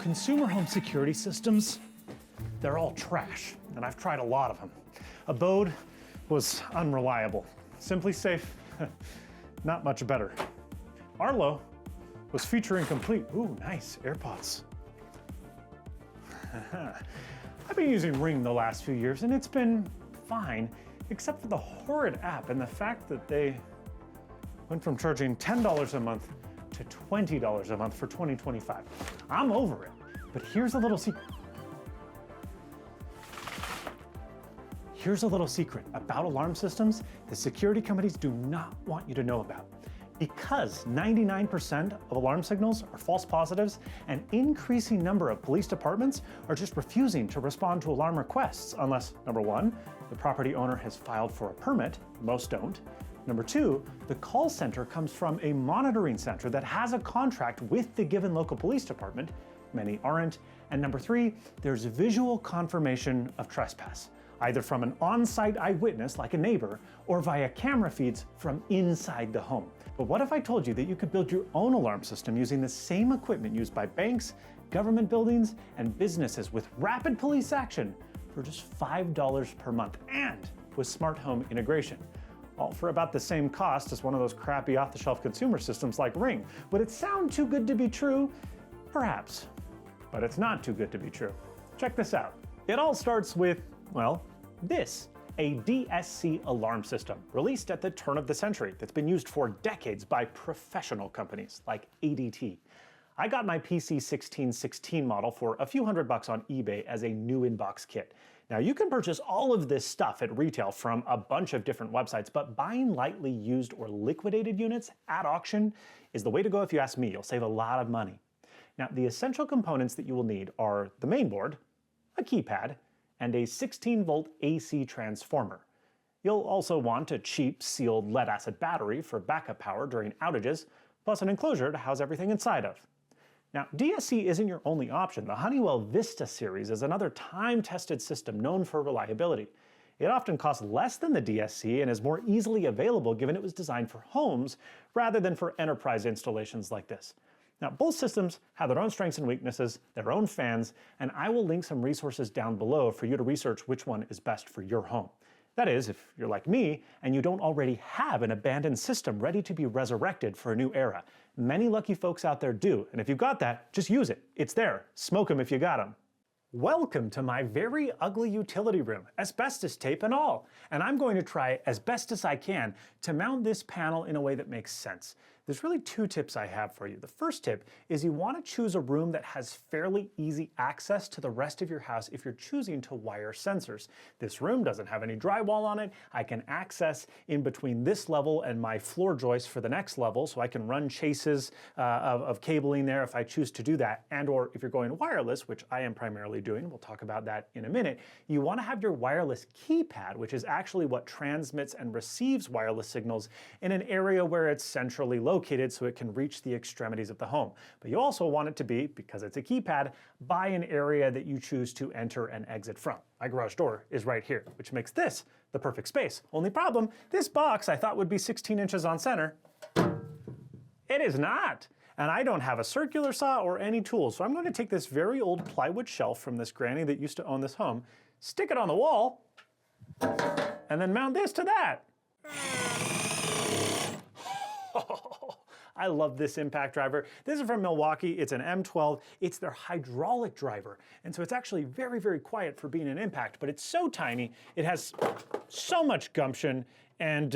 Consumer home security systems, they're all trash, and I've tried a lot of them. Abode was unreliable. SimpliSafe, not much better. Arlo was feature incomplete. Ooh, nice, AirPods. I've been using Ring the last few years, and it's been fine, except for the horrid app and the fact that they went from charging $10 a month to $20 a month for 2025. I'm over it, but here's a little secret. Here's a little secret about alarm systems the security companies do not want you to know about. Because 99% of alarm signals are false positives, an increasing number of police departments are just refusing to respond to alarm requests unless, number one, the property owner has filed for a permit, most don't. Number two, the call center comes from a monitoring center that has a contract with the given local police department, many aren't. And number three, there's visual confirmation of trespass, either from an on-site eyewitness like a neighbor or via camera feeds from inside the home. But what if I told you that you could build your own alarm system using the same equipment used by banks, government buildings, and businesses with rapid police action for just $5 per month and with smart home integration? All for about the same cost as one of those crappy off-the-shelf consumer systems like Ring. Would it sound too good to be true? Perhaps, but it's not too good to be true. Check this out. It all starts with, well, this, a DSC alarm system released at the turn of the century that's been used for decades by professional companies like ADT. I got my PC1616 model for a few $100 on eBay as a new in-box kit. Now you can purchase all of this stuff at retail from a bunch of different websites, but buying lightly used or liquidated units at auction is the way to go if you ask me. You'll save a lot of money. Now the essential components that you will need are the main board, a keypad, and a 16-volt AC transformer. You'll also want a cheap sealed lead-acid battery for backup power during outages, plus an enclosure to house everything inside of. Now, DSC isn't your only option. The Honeywell Vista series is another time-tested system known for reliability. It often costs less than the DSC and is more easily available given it was designed for homes rather than for enterprise installations like this. Now, both systems have their own strengths and weaknesses, their own fans, and I will link some resources down below for you to research which one is best for your home. That is, if you're like me and you don't already have an abandoned system ready to be resurrected for a new era. Many lucky folks out there do, and if you've got that, just use it. It's there. Smoke them if you got them. Welcome to my very ugly utility room, asbestos tape and all. And I'm going to try as best as I can to mount this panel in a way that makes sense. There's really two tips I have for you. The first tip is you want to choose a room that has fairly easy access to the rest of your house if you're choosing to wire sensors. This room doesn't have any drywall on it. I can access in between this level and my floor joist for the next level, so I can run chases of cabling there if I choose to do that. And or if you're going wireless, which I am primarily doing, we'll talk about that in a minute, you want to have your wireless keypad, which is actually what transmits and receives wireless signals, in an area where it's centrally located so it can reach the extremities of the home. But you also want it to be, because it's a keypad, by an area that you choose to enter and exit from. My garage door is right here, which makes this the perfect space. Only problem, this box I thought would be 16 inches on center. It is not. And I don't have a circular saw or any tools, so I'm going to take this very old plywood shelf from this granny that used to own this home, stick it on the wall, and then mount this to that. I love this impact driver. This is from Milwaukee. It's an M12. It's their hydraulic driver. And so it's actually very, very quiet for being an impact, but it's so tiny. It has so much gumption and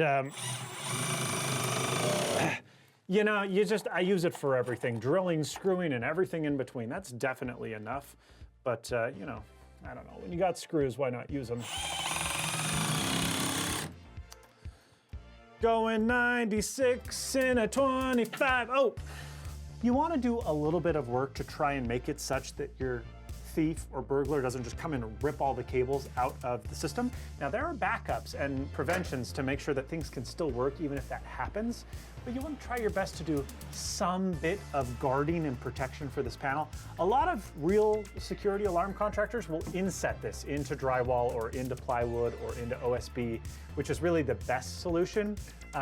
you know, I use it for everything. Drilling, screwing, and everything in between. That's definitely enough. But, you know, I don't know. When you got screws, why not use them? Going 96 in a 25. Oh, you want to do a little bit of work to try and make it such that your thief or burglar doesn't just come in and rip all the cables out of the system. Now there are backups and preventions to make sure that things can still work even if that happens, but you want to try your best to do some bit of guarding and protection for this panel. A lot of real security alarm contractors will inset this into drywall or into plywood or into OSB, which is really the best solution.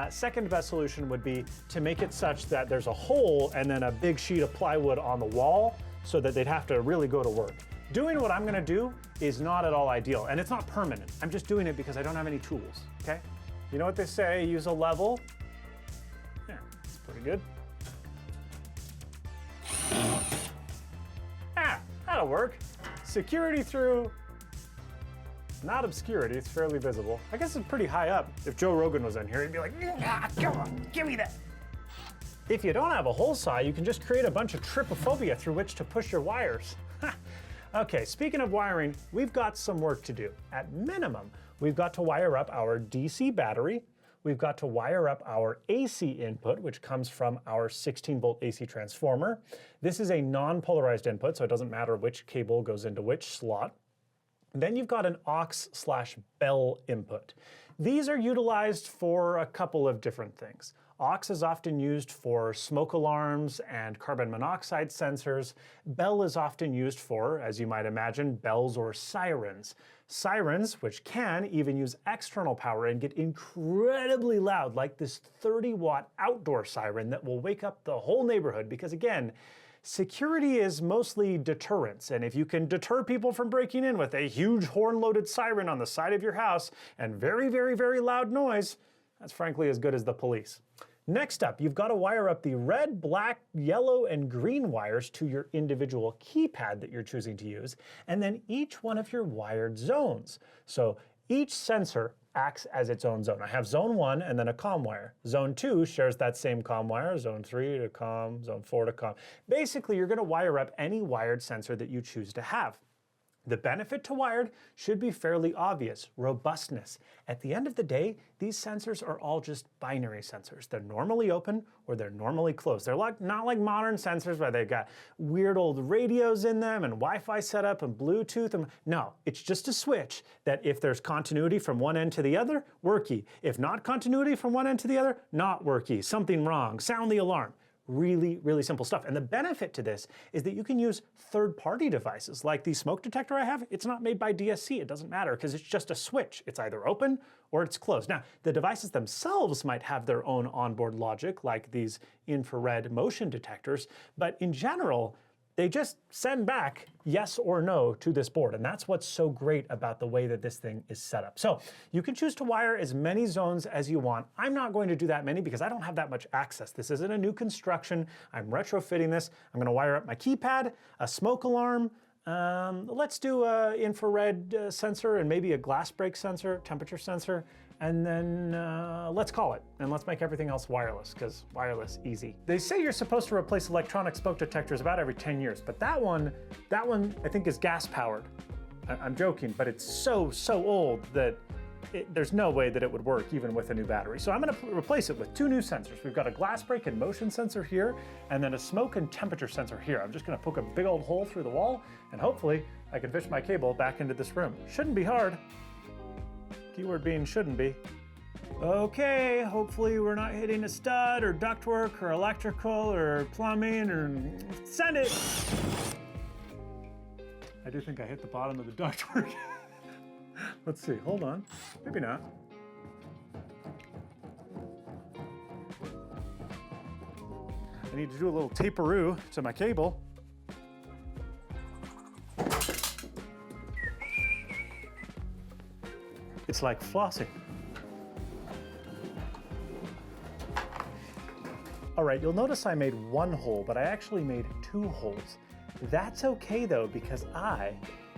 Second best solution would be to make it such that there's a hole and then a big sheet of plywood on the wall, so that they'd have to really go to work. Doing what I'm gonna do is not at all ideal, and it's not permanent. I'm just doing it because I don't have any tools, okay? You know what they say, use a level. Yeah, that's pretty good. Ah, that'll work. Security through, not obscurity, it's fairly visible. I guess it's pretty high up. If Joe Rogan was in here, he'd be like, come on, give me that. If you don't have a hole saw, you can just create a bunch of trypophobia through which to push your wires. Okay, speaking of wiring, we've got some work to do. At minimum, we've got to wire up our DC battery. We've got to wire up our AC input, which comes from our 16-volt AC transformer. This is a non-polarized input, so it doesn't matter which cable goes into which slot. Then you've got an aux/bell input. These are utilized for a couple of different things. Aux is often used for smoke alarms and carbon monoxide sensors. Bell is often used for, as you might imagine, bells or sirens. Sirens, which can even use external power and get incredibly loud, like this 30-watt outdoor siren that will wake up the whole neighborhood, because again, security is mostly deterrence, and if you can deter people from breaking in with a huge horn-loaded siren on the side of your house and very, very, very loud noise, that's frankly as good as the police. Next up, you've got to wire up the red, black, yellow, and green wires to your individual keypad that you're choosing to use, and then each one of your wired zones. So each sensor acts as its own zone. I have zone 1 and then a COM wire. Zone 2 shares that same COM wire, zone 3 to COM, zone 4 to COM. Basically, you're going to wire up any wired sensor that you choose to have. The benefit to wired should be fairly obvious: robustness. At the end of the day, these sensors are all just binary sensors. They're normally open or they're normally closed. They're not like modern sensors where they've got weird old radios in them and Wi-Fi setup and Bluetooth. No, it's just a switch that if there's continuity from one end to the other, worky. If not continuity from one end to the other, not worky. Something wrong. Sound the alarm. Really, really simple stuff. And the benefit to this is that you can use third-party devices. Like the smoke detector I have, it's not made by DSC. It doesn't matter because it's just a switch. It's either open or it's closed. Now, the devices themselves might have their own onboard logic, like these infrared motion detectors, but in general, they just send back yes or no to this board, and that's what's so great about the way that this thing is set up. So you can choose to wire as many zones as you want. I'm not going to do that many because I don't have that much access. This isn't a new construction. I'm retrofitting this. I'm gonna wire up my keypad, a smoke alarm, let's do an infrared sensor and maybe a glass break sensor, temperature sensor, and then let's call it. And let's make everything else wireless, because wireless, easy. They say you're supposed to replace electronic smoke detectors about every 10 years, but that one I think is gas powered. I'm joking, but it's so old that there's no way that it would work even with a new battery. So I'm gonna replace it with 2 new sensors. We've got a glass break and motion sensor here, and then a smoke and temperature sensor here. I'm just gonna poke a big old hole through the wall, and hopefully I can fish my cable back into this room. Shouldn't be hard. Keyword being shouldn't be. Okay, hopefully we're not hitting a stud or ductwork or electrical or plumbing or send it. I do think I hit the bottom of the ductwork. Let's see, hold on. Maybe not. I need to do a little taperoo to my cable. It's like flossing. All right, you'll notice I made 1 hole, but I actually made 2 holes. That's okay though, because I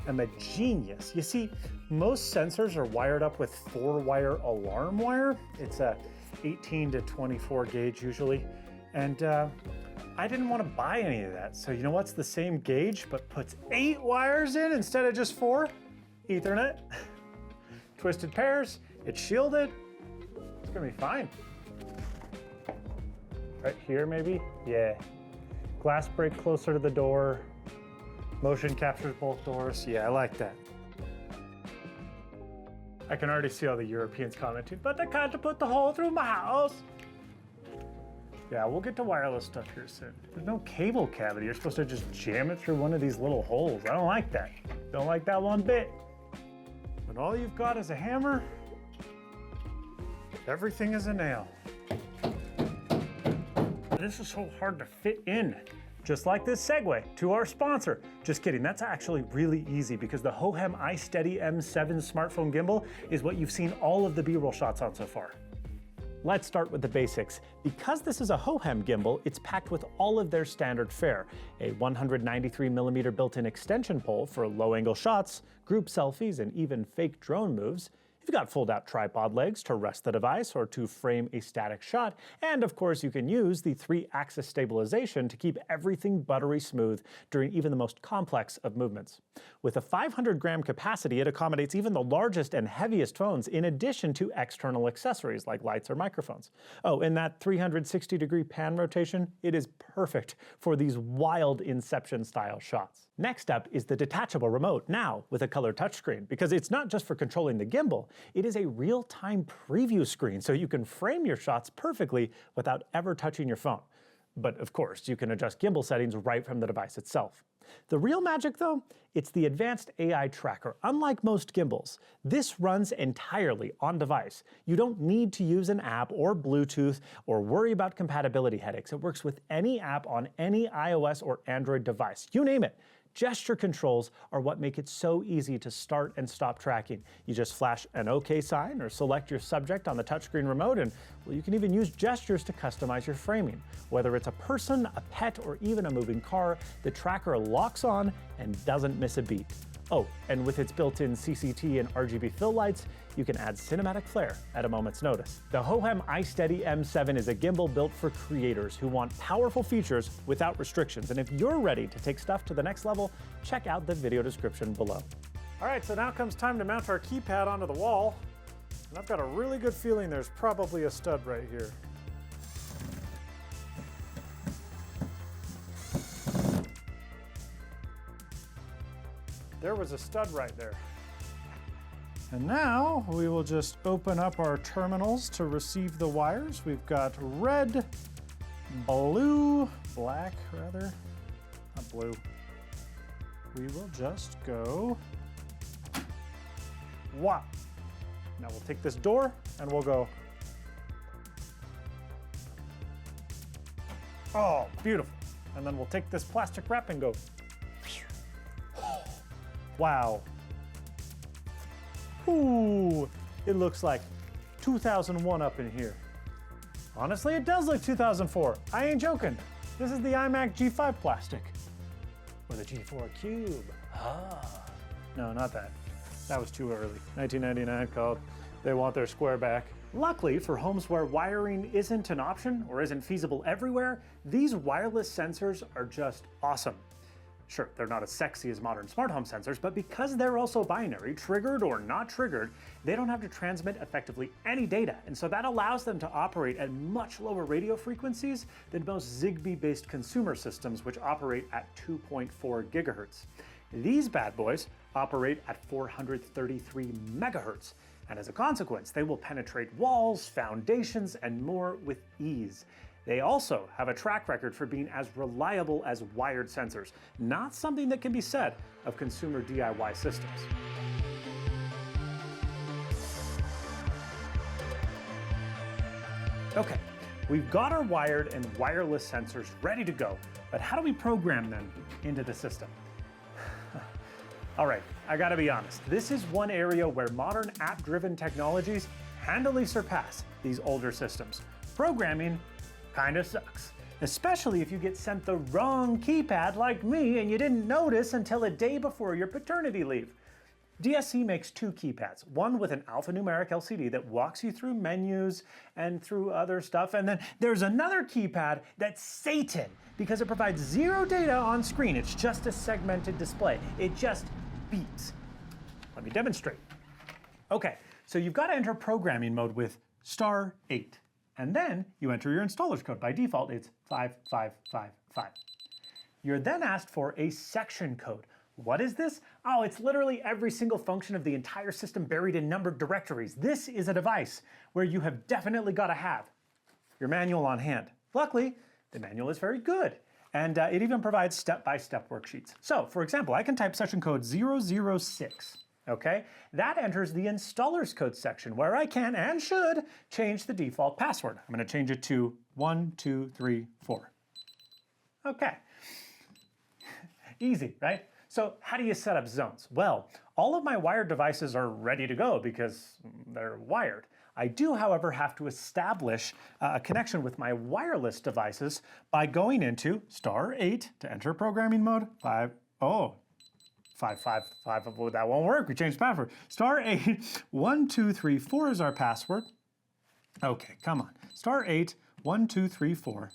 am a genius. You see, most sensors are wired up with 4-wire alarm wire. It's a 18 to 24 gauge usually. And I didn't want to buy any of that. So you know what's the same gauge, but puts 8 wires in instead of just 4? Ethernet. Twisted pairs, it's shielded. It's gonna be fine. Right here maybe? Yeah. Glass break closer to the door. Motion captures both doors. Yeah, I like that. I can already see all the Europeans commenting, but I can't put the hole through my house. Yeah, we'll get to wireless stuff here soon. There's no cable cavity. You're supposed to just jam it through one of these little holes. I don't like that. Don't like that one bit. When all you've got is a hammer, everything is a nail. This is so hard to fit in. Just like this segue to our sponsor. Just kidding, that's actually really easy because the Hohem iSteady M7 smartphone gimbal is what you've seen all of the B-roll shots on so far. Let's start with the basics. Because this is a Hohem gimbal, it's packed with all of their standard fare. A 193mm built-in extension pole for low-angle shots, group selfies, and even fake drone moves. You've got fold-out tripod legs to rest the device or to frame a static shot, and of course you can use the 3-axis stabilization to keep everything buttery smooth during even the most complex of movements. With a 500-gram capacity, it accommodates even the largest and heaviest phones in addition to external accessories like lights or microphones. Oh, and that 360-degree pan rotation, it is perfect for these wild Inception-style shots. Next up is the detachable remote, now with a color touchscreen, because it's not just for controlling the gimbal, it is a real-time preview screen so you can frame your shots perfectly without ever touching your phone. But of course, you can adjust gimbal settings right from the device itself. The real magic though, it's the advanced AI tracker. Unlike most gimbals, this runs entirely on device. You don't need to use an app or Bluetooth or worry about compatibility headaches. It works with any app on any iOS or Android device. You name it. Gesture controls are what make it so easy to start and stop tracking. You just flash an OK sign or select your subject on the touchscreen remote, and well, you can even use gestures to customize your framing. Whether it's a person, a pet, or even a moving car, the tracker locks on and doesn't miss a beat. Oh, and with its built-in CCT and RGB fill lights, you can add cinematic flair at a moment's notice. The Hohem iSteady M7 is a gimbal built for creators who want powerful features without restrictions. And if you're ready to take stuff to the next level, check out the video description below. All right, so now comes time to mount our keypad onto the wall. And I've got a really good feeling there's probably a stud right here. There was a stud right there. And now we will just open up our terminals to receive the wires. We've got red, black rather, not blue. We will just go, wow. Now we'll take this door and we'll go, oh, beautiful. And then we'll take this plastic wrap and go, wow. Ooh, it looks like 2001 up in here. Honestly, it does look 2004. I ain't joking. This is the iMac G5 plastic. Or the G4 Cube. Ah. No, not that. That was too early. 1999 called. They want their square back. Luckily, for homes where wiring isn't an option or isn't feasible everywhere, these wireless sensors are just awesome. Sure, they're not as sexy as modern smart home sensors, but because they're also binary, triggered or not triggered, they don't have to transmit effectively any data. And so that allows them to operate at much lower radio frequencies than most Zigbee-based consumer systems, which operate at 2.4 gigahertz. These bad boys operate at 433 megahertz. And as a consequence, they will penetrate walls, foundations, and more with ease. They also have a track record for being as reliable as wired sensors, not something that can be said of consumer DIY systems. Okay, we've got our wired and wireless sensors ready to go, but how do we program them into the system? All right, I gotta be honest, this is one area where modern app-driven technologies handily surpass these older systems. Programming kinda sucks, especially if you get sent the wrong keypad like me and you didn't notice until a day before your paternity leave. DSC makes two keypads, one with an alphanumeric LCD that walks you through menus and through other stuff, and then there's another keypad that's Satan because it provides zero data on screen. It's just a segmented display. It just beeps. Let me demonstrate. Okay, so you've got to enter programming mode with *8. And then you enter your installer's code. By default, it's 5555. You're then asked for a section code. What is this? Oh, it's literally every single function of the entire system buried in numbered directories. This is a device where you have definitely got to have your manual on hand. Luckily, the manual is very good. And it even provides step-by-step worksheets. So, for example, I can type section code 006. Okay, that enters the installer's code section where I can and should change the default password. I'm going to change it to 1234. Okay. Easy, right? So how do you set up zones? Well, all of my wired devices are ready to go because they're wired. I do, however, have to establish a connection with my wireless devices by going into *8 to enter programming mode. 5, 5, 5, 5, oh, that won't work. We changed password. *8, 1, 2, 3, 4 is our password. Okay, come on. *8, 1, 2, 3, 4.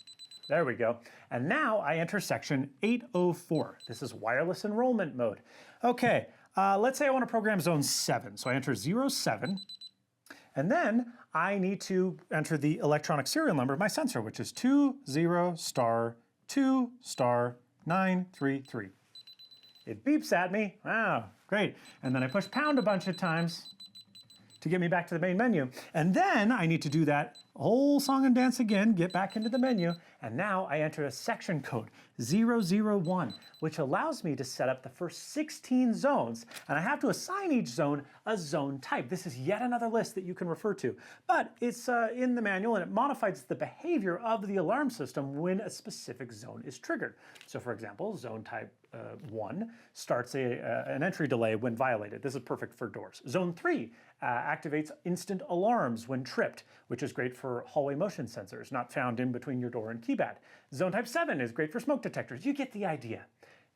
There we go. And now I enter section 804. This is wireless enrollment mode. Okay, let's say I want to program zone 7. So I enter 07. And then I need to enter the electronic serial number of my sensor, which is 20*2*933. It beeps at me. Wow, great. And then I push pound a bunch of times to get me back to the main menu. And then I need to do that whole song and dance again, get back into the menu, and now I enter a section code 001, which allows me to set up the first 16 zones, and I have to assign each zone a zone type. This is yet another list that you can refer to, but it's in the manual, and it modifies the behavior of the alarm system when a specific zone is triggered. So for example, zone type 1 starts an entry delay when violated. This is perfect for doors. Zone 3 activates instant alarms when tripped, which is great for hallway motion sensors not found in between your door and keypad. Zone type 7 is great for smoke detectors. You get the idea.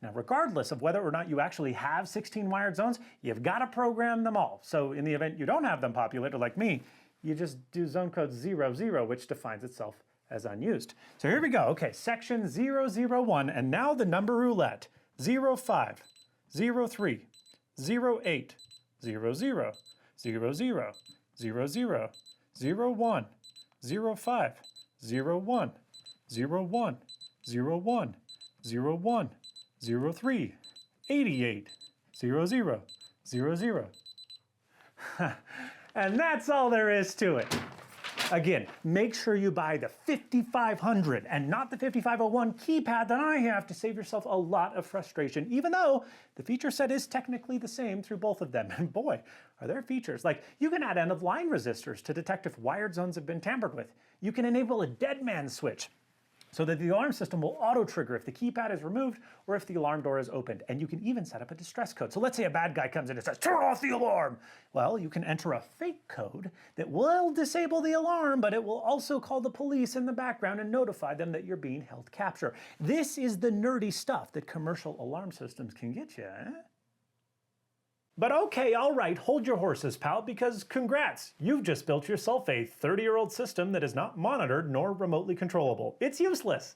Now, regardless of whether or not you actually have 16 wired zones, you've got to program them all. So in the event you don't have them populated like me, you just do zone code 00, which defines itself as unused. So here we go. Okay, section 001, and now the number roulette. 05, 03, 08, 00, 00, 00, 01, 05, 01, 01, 01, 01, 03, 88, 00, 00. And that's all there is to it. Again, make sure you buy the 5500 and not the 5501 keypad that I have to save yourself a lot of frustration, even though the feature set is technically the same through both of them. And boy, are there features. Like, you can add end-of-line resistors to detect if wired zones have been tampered with. You can enable a dead man switch so that the alarm system will auto-trigger if the keypad is removed or if the alarm door is opened. And you can even set up a distress code. So let's say a bad guy comes in and says, "Turn off the alarm." Well, you can enter a fake code that will disable the alarm, but it will also call the police in the background and notify them that you're being held capture. This is the nerdy stuff that commercial alarm systems can get you, eh? But okay, all right, hold your horses, pal, because congrats, you've just built yourself a 30-year-old system that is not monitored nor remotely controllable. It's useless.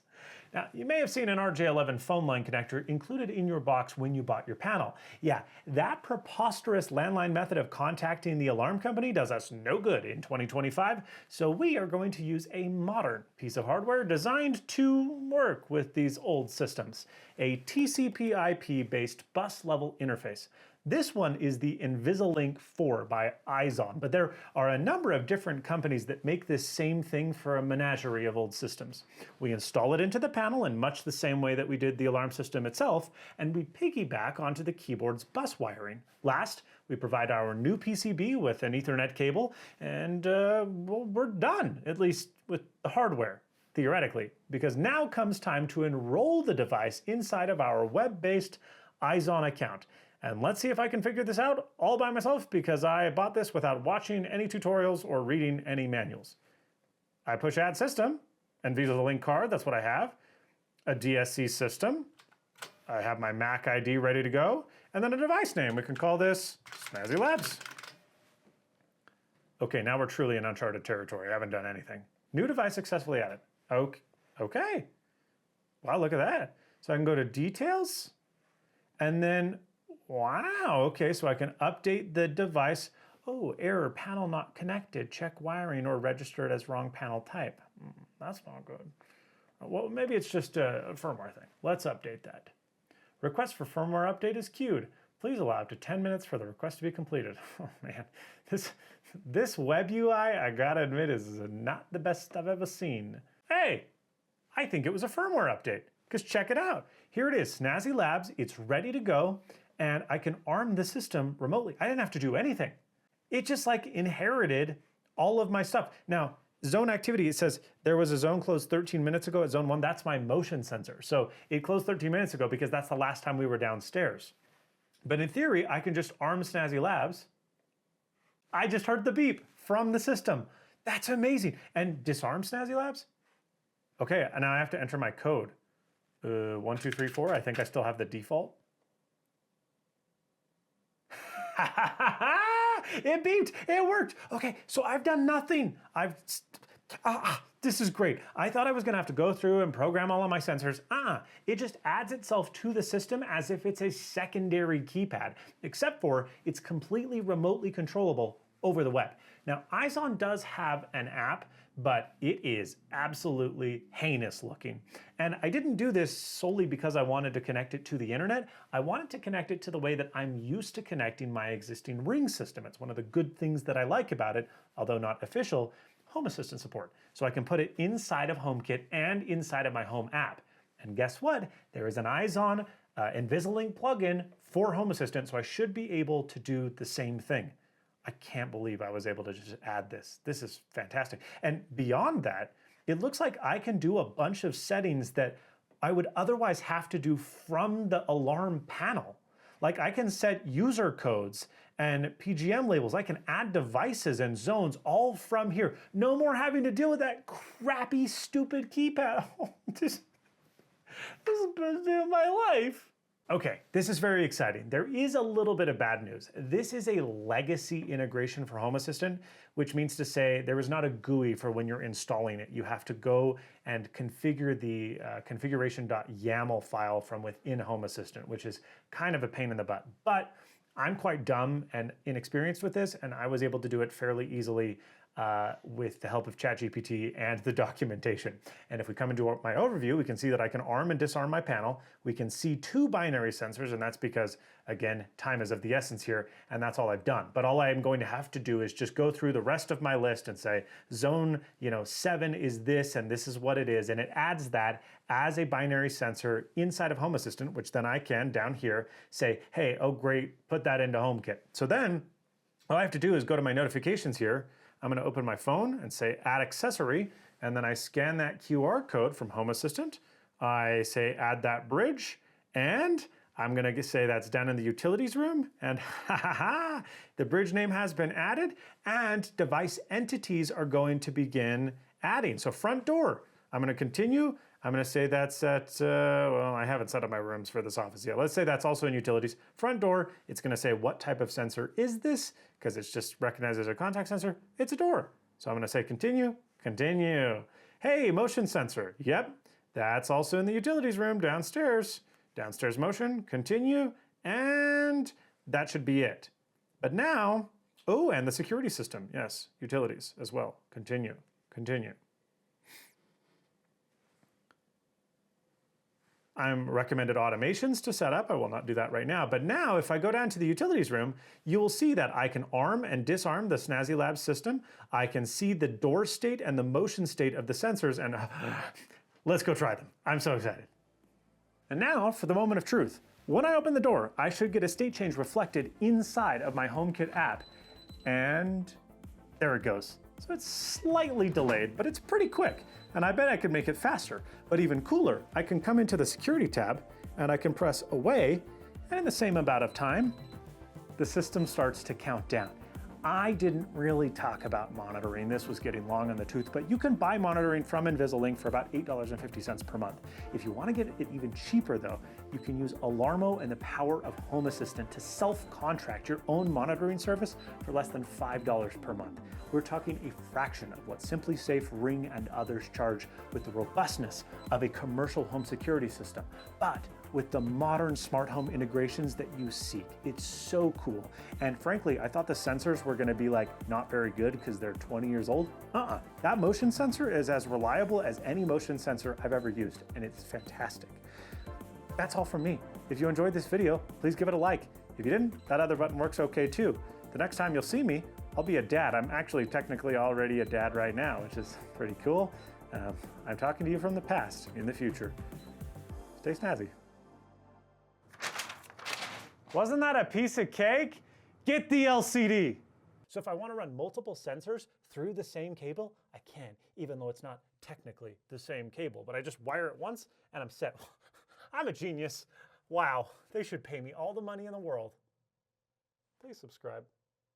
Now, you may have seen an RJ11 phone line connector included in your box when you bought your panel. Yeah, that preposterous landline method of contacting the alarm company does us no good in 2025, so we are going to use a modern piece of hardware designed to work with these old systems, a TCP/IP-based bus-level interface. This one is the Invisalink 4 by Izon, but there are a number of different companies that make this same thing for a menagerie of old systems. We install it into the panel in much the same way that we did the alarm system itself, and we piggyback onto the keyboard's bus wiring. Last, we provide our new PCB with an Ethernet cable, and well, we're done, at least with the hardware. Theoretically, because now comes time to enroll the device inside of our web-based Izon account. And let's see if I can figure this out all by myself, because I bought this without watching any tutorials or reading any manuals. I push add system, and Invisalink card, that's what I have. A DSC system. I have my Mac ID ready to go. And then a device name. We can call this Snazzy Labs. Okay, now we're truly in uncharted territory. I haven't done anything. New device successfully added. Okay. Wow, look at that. So I can go to details, and then wow, okay, so I can update the device. Oh, error, panel not connected. Check wiring or registered as wrong panel type. That's not good. Well, maybe it's just a firmware thing. Let's update that. Request for firmware update is queued. Please allow up to 10 minutes for the request to be completed. Oh man, this web UI, I gotta admit, is not the best I've ever seen. Hey, I think it was a firmware update, because check it out. Here it is, Snazzy Labs, it's ready to go, and I can arm the system remotely. I didn't have to do anything. It just like inherited all of my stuff. Now, zone activity, it says there was a zone closed 13 minutes ago at zone 1. That's my motion sensor. So it closed 13 minutes ago because that's the last time we were downstairs. But in theory, I can just arm Snazzy Labs. I just heard the beep from the system. That's amazing. And disarm Snazzy Labs? Okay, and now I have to enter my code. 1, 2, 3, 4. I think I still have the default. It beeped. It worked. Okay, so I've done nothing. This is great. I thought I was going to have to go through and program all of my sensors. It just adds itself to the system as if it's a secondary keypad, except for it's completely remotely controllable over the web. Now, Izon does have an app, but it is absolutely heinous looking. And I didn't do this solely because I wanted to connect it to the internet. I wanted to connect it to the way that I'm used to connecting my existing Ring system. It's one of the good things that I like about it, although not official, Home Assistant support. So I can put it inside of HomeKit and inside of my Home app. And guess what? There is an Izon Invisalign plugin for Home Assistant, so I should be able to do the same thing. I can't believe I was able to just add this. This is fantastic. And beyond that, it looks like I can do a bunch of settings that I would otherwise have to do from the alarm panel. Like I can set user codes and PGM labels. I can add devices and zones all from here. No more having to deal with that crappy, stupid keypad. This is the best day of my life. Okay, this is very exciting. There is a little bit of bad news. This is a legacy integration for Home Assistant, which means to say there is not a GUI for when you're installing it. You have to go and configure the configuration.yaml file from within Home Assistant, which is kind of a pain in the butt. But I'm quite dumb and inexperienced with this, and I was able to do it fairly easily with the help of ChatGPT and the documentation. And if we come into my overview, we can see that I can arm and disarm my panel. We can see 2 binary sensors, and that's because, again, time is of the essence here, and that's all I've done. But all I am going to have to do is just go through the rest of my list and say, zone 7 is this, and this is what it is, and it adds that as a binary sensor inside of Home Assistant, which then I can, down here, say, hey, oh great, put that into HomeKit. So then, all I have to do is go to my notifications here. I'm going to open my phone and say add accessory, and then I scan that QR code from Home Assistant. I say add that bridge, and I'm going to say that's down in the utilities room, and the bridge name has been added, and device entities are going to begin adding. So front door, I'm going to continue. I'm going to say that's at, well, I haven't set up my rooms for this office yet. Let's say that's also in utilities. Front door, it's going to say what type of sensor is this? Because it's just recognized as a contact sensor. It's a door. So I'm going to say continue, continue. Hey, motion sensor. Yep, that's also in the utilities room downstairs. Downstairs motion, continue, and that should be it. But now, oh, and the security system. Yes, utilities as well. Continue, continue. I'm recommended automations to set up. I will not do that right now. But now, if I go down to the utilities room, you will see that I can arm and disarm the Snazzy Labs system. I can see the door state and the motion state of the sensors, and let's go try them. I'm so excited. And now for the moment of truth. When I open the door, I should get a state change reflected inside of my HomeKit app. And there it goes. So it's slightly delayed, but it's pretty quick. And I bet I could make it faster. But even cooler, I can come into the security tab and I can press away, and in the same amount of time, the system starts to count down. I didn't really talk about monitoring. This was getting long on the tooth, but you can buy monitoring from Invisalign for about $8.50 per month. If you want to get it even cheaper though, you can use Alarmo and the power of Home Assistant to self-contract your own monitoring service for less than $5 per month. We're talking a fraction of what SimpliSafe, Ring, and others charge with the robustness of a commercial home security system, but with the modern smart home integrations that you seek. It's so cool. And frankly, I thought the sensors were gonna be like not very good because they're 20 years old. That motion sensor is as reliable as any motion sensor I've ever used, and it's fantastic. That's all from me. If you enjoyed this video, please give it a like. If you didn't, that other button works okay too. The next time you'll see me, I'll be a dad. I'm actually technically already a dad right now, which is pretty cool. I'm talking to you from the past, in the future. Stay snazzy. Wasn't that a piece of cake? Get the LCD. So if I want to run multiple sensors through the same cable, I can, even though it's not technically the same cable. But I just wire it once and I'm set. I'm a genius. Wow, they should pay me all the money in the world. Please subscribe.